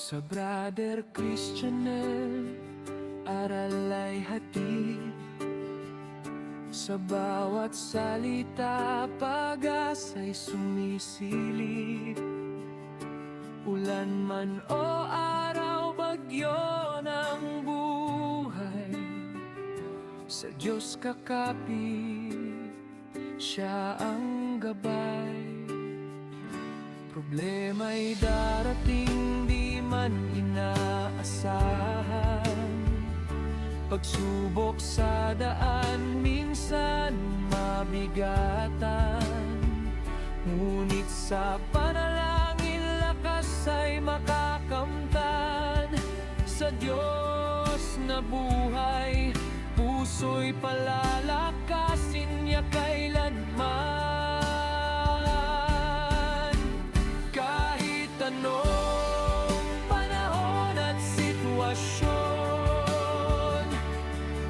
Sa Brother Christianel, aral ay hatid. Sa bawat salita, pag-asa'y sumisilip. Ulan man o araw, bagyo ng buhay, sa Diyos kakapit, siya ang gabay. Problema'y darating, di man inaasahan. Pagsubok sa daan, minsan mabigatan. Ngunit sa panalangin, lakas ay makakamtan. Sa Diyos na buhay, puso'y palalakasin niya kailanman. Kahit anong panahon at sitwasyon,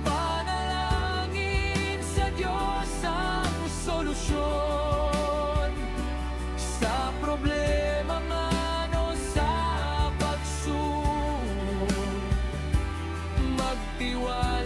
panalangin sa Diyos ang solusyon. Sa problema man o sa pagsubok, magtiwala